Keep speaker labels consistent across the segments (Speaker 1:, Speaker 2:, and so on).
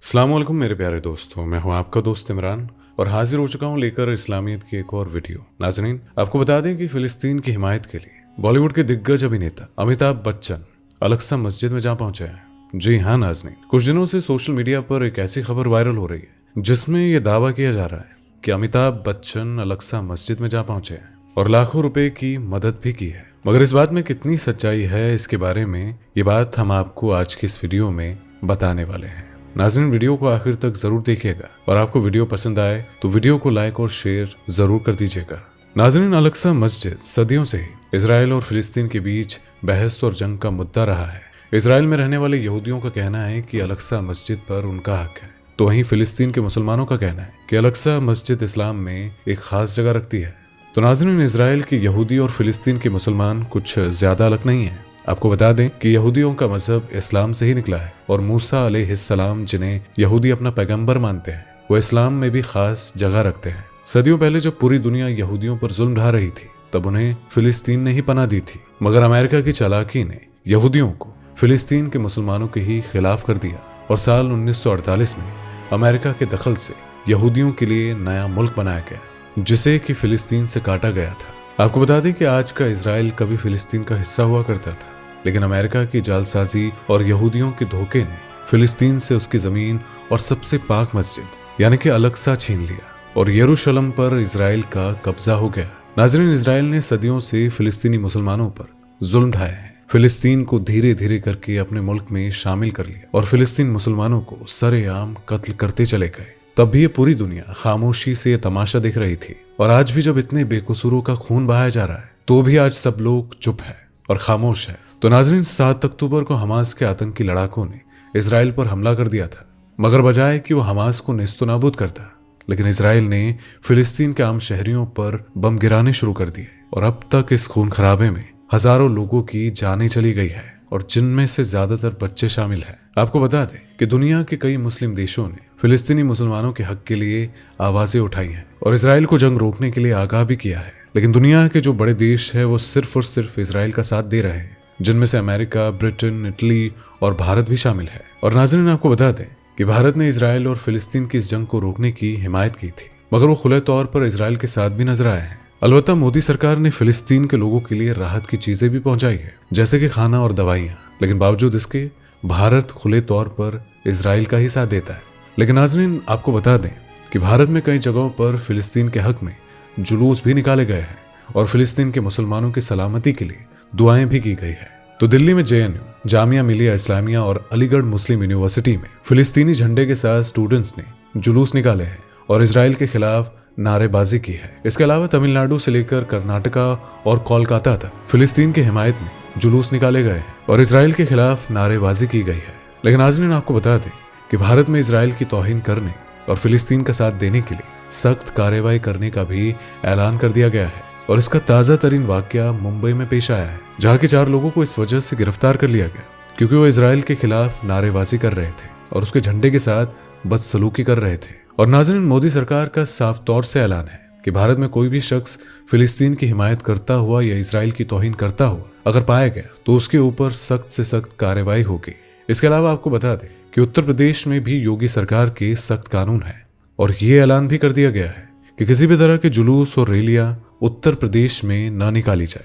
Speaker 1: अस्सलाम वालेकुम मेरे प्यारे दोस्तों, मैं हूं आपका दोस्त इमरान और हाजिर हो चुका हूं लेकर इस्लामियत की एक और वीडियो। नाज़रीन, आपको बता दें कि फिलिस्तीन की हिमायत के लिए बॉलीवुड के दिग्गज अभिनेता अमिताभ बच्चन अल-अक्सा मस्जिद में जा पहुंचे हैं। जी हाँ नाज़रीन, कुछ दिनों से सोशल मीडिया पर एक ऐसी खबर वायरल हो रही है जिसमें यह दावा किया जा रहा है कि अमिताभ बच्चन अल-अक्सा मस्जिद में जा पहुंचे हैं और लाखों रुपए की मदद भी की है। मगर इस बात में कितनी सच्चाई है, इसके बारे में ये बात हम आपको आज की इस वीडियो में बताने वाले हैं। नाज़रीन, वीडियो को आखिर तक जरूर देखिएगा और आपको वीडियो पसंद आए तो वीडियो को लाइक और शेयर जरूर कर दीजिएगा। नाज़रीन, अल-अक्सा मस्जिद सदियों से ही इजराइल और फिलिस्तीन के बीच बहस और जंग का मुद्दा रहा है। इजराइल में रहने वाले यहूदियों का कहना है कि अल-अक्सा मस्जिद पर उनका हक है, तो वहीं फिलिस्तीन के मुसलमानों का कहना है कि अल-अक्सा मस्जिद इस्लाम में एक खास जगह रखती है। तो नाज़रीन, इजराइल के यहूदी और फिलिस्तीन के मुसलमान कुछ ज्यादा अलग नहीं है। आपको बता दें कि यहूदियों का मजहब इस्लाम से ही निकला है और मूसा अलैहिस्सलाम, जिन्हें यहूदी अपना पैगंबर मानते हैं, वो इस्लाम में भी खास जगह रखते हैं। सदियों पहले जब पूरी दुनिया यहूदियों पर जुल्म ढा रही थी तब उन्हें फिलिस्तीन ने ही पनाह दी थी, मगर अमेरिका की चालाकी ने यहूदियों को फिलिस्तीन के मुसलमानों के ही खिलाफ कर दिया और साल 1948 में अमेरिका के दखल से यहूदियों के लिए नया मुल्क बनाया गया जिसे कि फिलिस्तीन से काटा गया था। आपको बता दें कि आज का इजराइल कभी फिलिस्तीन का हिस्सा हुआ करता था, लेकिन अमेरिका की जालसाजी और यहूदियों के धोखे ने फिलिस्तीन से उसकी जमीन और सबसे पाक मस्जिद यानी कि अल-अक्सा छीन लिया और यरूशलेम पर इजराइल का कब्जा हो गया। नाज़रीन, इजराइल ने सदियों से फिलिस्तीनी मुसलमानों पर जुल्म ढाए हैं, फिलिस्तीन को धीरे धीरे करके अपने मुल्क में शामिल कर लिया और फिलिस्तीन मुसलमानों को सरेआम कत्ल करते चले गए। तब भी ये पूरी दुनिया खामोशी से तमाशा देख रही थी और आज भी जब इतने बेकसूरों का खून बहाया जा रहा है तो भी आज सब लोग चुप है और खामोश है। तो नाज़रीन, 7 अक्टूबर को हमास के आतंकी लड़ाकों ने इजराइल पर हमला कर दिया था, मगर बजाय कि वो हमास को नेस्तनाबूद करता, लेकिन इजराइल ने फिलिस्तीन के आम शहरियों पर बम गिराने शुरू कर दिए और अब तक इस खून खराबे में हजारों लोगों की जानें चली गई है और जिनमें से ज्यादातर बच्चे शामिल हैं। आपको बता दें कि दुनिया के कई मुस्लिम देशों ने फिलिस्तीनी मुसलमानों के हक के लिए आवाजें उठाई हैं और इजराइल को जंग रोकने के लिए आगाह भी किया है, लेकिन दुनिया के जो बड़े देश है वो सिर्फ और सिर्फ इजराइल का साथ दे रहे हैं, जिनमें से अमेरिका, ब्रिटेन, इटली और भारत भी शामिल है। और नाज़रीन, आपको बता दें कि भारत ने इजराइल और फिलिस्तीन की इस जंग को रोकने की हिमायत की थी, मगर वो खुले तौर पर इजराइल के साथ भी नजर आए हैं। अलबत्ता मोदी सरकार ने फिलिस्तीन के लोगों के लिए राहत की चीजें भी पहुंचाई है, जैसे कि खाना और दवाइयां, लेकिन बावजूद इसके भारत खुले तौर पर इजराइल का ही साथ देता है। लेकिन नाज़रीन, आपको बता दें कि भारत में कई जगहों पर फिलिस्तीन के हक में जुलूस भी निकाले गए हैं और फिलिस्तीन के मुसलमानों की सलामती के लिए दुआएं भी की गई है। तो दिल्ली में JNU जामिया मिलिया इस्लामिया और अलीगढ़ मुस्लिम यूनिवर्सिटी में फिलिस्तीनी झंडे के साथ स्टूडेंट्स ने जुलूस निकाले हैं और इजराइल के खिलाफ नारेबाजी की है। इसके अलावा तमिलनाडु से लेकर कर्नाटका और कोलकाता तक फिलिस्तीन की हिमायत में जुलूस निकाले गए हैं और इजराइल के खिलाफ नारेबाजी की गई है। लेकिन नाज़रीन, आपको बता दें कि भारत में इजराइल की तौहीन करने और फिलिस्तीन का साथ देने के लिए सख्त कार्रवाई करने का भी ऐलान कर दिया गया है और इसका ताज़ा तरीन वाकया मुंबई में पेश आया है, जहाँ के 4 लोगों को इस वजह से गिरफ्तार कर लिया गया क्योंकि वो इजराइल के खिलाफ नारेबाजी कर रहे थे और उसके झंडे के साथ बदसलूकी कर रहे थे। और नाज़रीन, मोदी सरकार का साफ तौर से ऐलान है कि भारत में कोई भी शख्स फिलिस्तीन की हिमायत करता हुआ या इजराइल की तौहीन करता हुआ अगर पाया गया तो उसके ऊपर सख्त से सख्त कार्रवाई होगी। इसके अलावा आपको बता दें कि उत्तर प्रदेश में भी योगी सरकार के सख्त कानून है और ये ऐलान भी कर दिया गया है कि किसी भी तरह के जुलूस और रैलियां उत्तर प्रदेश में न निकाली जाए।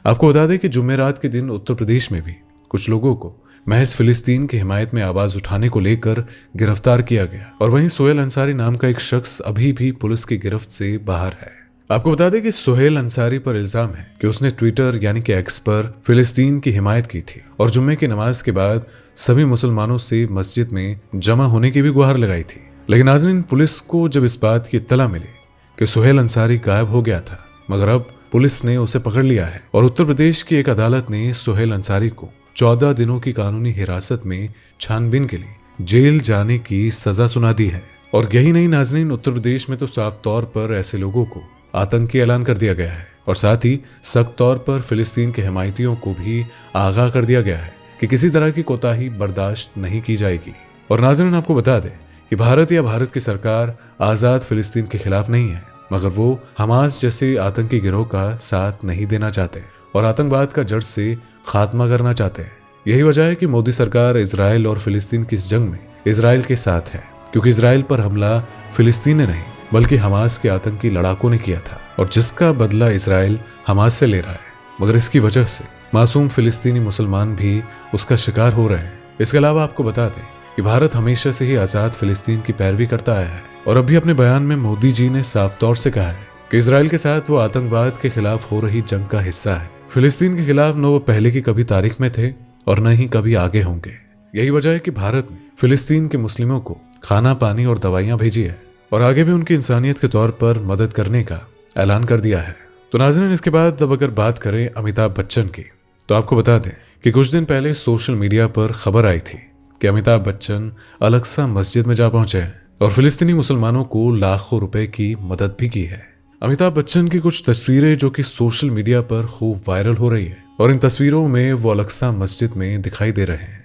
Speaker 1: आपको बता दें कि जुमेरात के दिन उत्तर प्रदेश में भी कुछ लोगों को महज फिलिस्तीन की हिमायत में आवाज उठाने को लेकर गिरफ्तार किया गया और वहीं सोहेल अंसारी नाम का एक शख्स अभी भी पुलिस की गिरफ्त से बाहर है। आपको बता दें कि सोहेल अंसारी पर इल्जाम है कि उसने ट्विटर यानी कि एक्स पर फिलिस्तीन की हिमायत की थी और जुम्मे की नमाज के बाद सभी मुसलमानों से मस्जिद में जमा होने की भी गुहार लगाई थी। लेकिन नाज़रीन, पुलिस को जब इस बात की इत्तला मिली कि सोहेल अंसारी गायब हो गया था, मगर अब पुलिस ने उसे पकड़ लिया है और उत्तर प्रदेश की एक अदालत ने सोहेल अंसारी को 14 दिनों की कानूनी हिरासत में छानबीन के लिए जेल जाने की सजा सुना दी है। और यही नहीं नाज़रीन, उत्तर प्रदेश में तो साफ तौर पर ऐसे लोगों को आतंकी ऐलान कर दिया गया है और साथ ही सख्त तौर पर फिलिस्तीन के हिमायतियों को भी आगाह कर दिया गया है कि किसी तरह की कोताही बर्दाश्त नहीं की जाएगी। और नाज़रीन, आपको बता दें कि भारत या भारत की सरकार आज़ाद फिलिस्तीन के खिलाफ नहीं है, मगर वो हमास जैसे आतंकी गिरोह का साथ नहीं देना चाहते और आतंकवाद का जड़ से खात्मा करना चाहते हैं। यही वजह है कि मोदी सरकार इजराइल और फिलिस्तीन की इस जंग में इसराइल के साथ है, क्योंकि इसराइल पर हमला फिलिस्तीन ने नहीं बल्कि हमास के आतंकी लड़ाकों ने किया था, और जिसका बदला इसराइल हमास से ले रहा है। मगर इसकी वजह से मासूम फिलिस्तीनी मुसलमान भी उसका शिकार हो रहे हैं। इसके अलावा आपको बता दें कि भारत हमेशा से ही आजाद फिलिस्तीन की पैरवी करता आया है, और अभी अपने बयान में मोदी जी ने साफ तौर से कहा है कि इसराइल के साथ वो आतंकवाद के खिलाफ हो रही जंग का हिस्सा है। फिलिस्तीन के खिलाफ न वो पहले की कभी तारीख में थे और न ही कभी आगे होंगे। यही वजह है कि भारत ने फिलिस्तीन के मुस्लिमों को खाना, पानी और दवाइयां भेजी है, और आगे भी उनकी इंसानियत के तौर पर मदद करने का ऐलान कर दिया है। तो नाज़रीन, इसके बाद अब अगर बात करें अमिताभ बच्चन की, तो आपको बता दें कि कुछ दिन पहले सोशल मीडिया पर खबर आई थी कि अमिताभ बच्चन अलक्सा मस्जिद में जा पहुंचे हैं और फिलिस्तीनी मुसलमानों को लाखों रुपए की मदद भी की है। अमिताभ बच्चन की कुछ तस्वीरें जो कि सोशल मीडिया पर खूब वायरल हो रही है, और इन तस्वीरों में वो अलक्सा मस्जिद में दिखाई दे रहे हैं।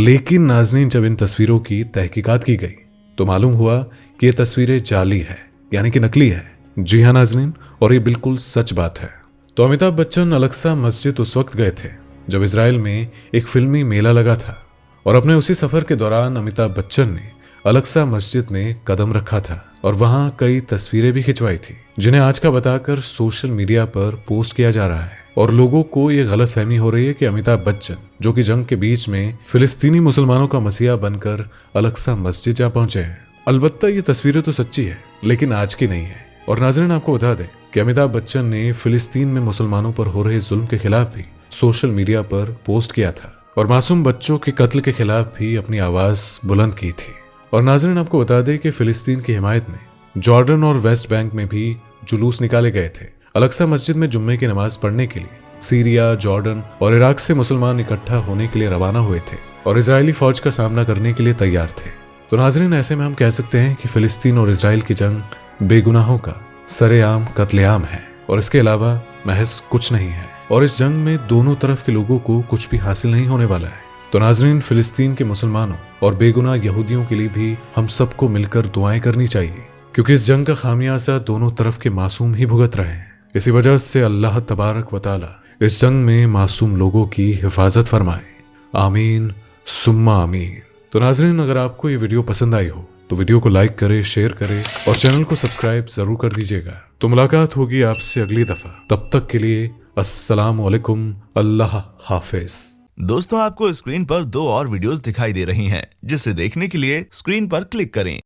Speaker 1: लेकिन नाज़रीन, जब इन तस्वीरों की तहकीकात की गई तो मालूम हुआ कि ये तस्वीरें जाली है, यानी कि नकली है। जी हाँ नाज़रीन, और ये बिल्कुल सच बात है। तो अमिताभ बच्चन अलक्सा मस्जिद उस वक्त गए थे जब इसराइल में एक फिल्मी मेला लगा था, और अपने उसी सफर के दौरान अमिताभ बच्चन ने अलक्सा मस्जिद में कदम रखा था और वहां कई तस्वीरें भी खिंचवाई थी, जिन्हें आज का बताकर सोशल मीडिया पर पोस्ट किया जा रहा है। और लोगों को ये गलतफहमी हो रही है कि अमिताभ बच्चन, जो कि जंग के बीच में फिलिस्तीनी मुसलमानों का मसीहा बनकर अलक्सा मस्जिद जा पहुंचे हैं। अलबत्ता ये तस्वीरें तो सच्ची है, लेकिन आज की नहीं है। और नाज़रीन, आपको बता दें कि अमिताभ बच्चन ने फिलिस्तीन में मुसलमानों पर हो रहे जुल्म के खिलाफ भी सोशल मीडिया पर पोस्ट किया था, और मासूम बच्चों के कत्ल के खिलाफ भी अपनी आवाज बुलंद की थी। और नाज़रीन, आपको बता दें कि फिलिस्तीन की हिमायत में जॉर्डन और वेस्ट बैंक में भी जुलूस निकाले गए थे। अलक्सा मस्जिद में जुम्मे की नमाज पढ़ने के लिए सीरिया, जॉर्डन और इराक से मुसलमान इकट्ठा होने के लिए रवाना हुए थे और इजरायली फौज का सामना करने के लिए तैयार थे। तो नाज़रीन, ऐसे में हम कह सकते हैं कि फिलिस्तीन और इसराइल की जंग बेगुनाहों का सरेआम कत्लेआम है, और इसके अलावा महज कुछ नहीं है। और इस जंग में दोनों तरफ के लोगों को कुछ भी हासिल नहीं होने वाला है। तो नाज़रीन, फिलिस्तीन के मुसलमानों और बेगुनाह यहूदियों के लिए भी हम सबको मिलकर दुआएं करनी चाहिए, क्योंकि इस जंग का खामियाजा दोनों तरफ के मासूम ही भुगत रहे हैं। इसी वजह से अल्लाह तबारक व तआला इस जंग में मासूम लोगों की हिफाजत फरमाए। आमीन सुम्मा आमीन। तो नाज़रीन, अगर आपको ये वीडियो पसंद आई हो तो वीडियो को लाइक करें, शेयर करें और चैनल को सब्सक्राइब जरूर कर दीजिएगा। तो मुलाकात होगी आपसे अगली दफा। तब तक के लिए अस्सलाम वालेकुम, अल्लाह हाफिज।
Speaker 2: दोस्तों, आपको स्क्रीन पर 2 और वीडियोस दिखाई दे रही हैं, जिसे देखने के लिए स्क्रीन पर क्लिक करें।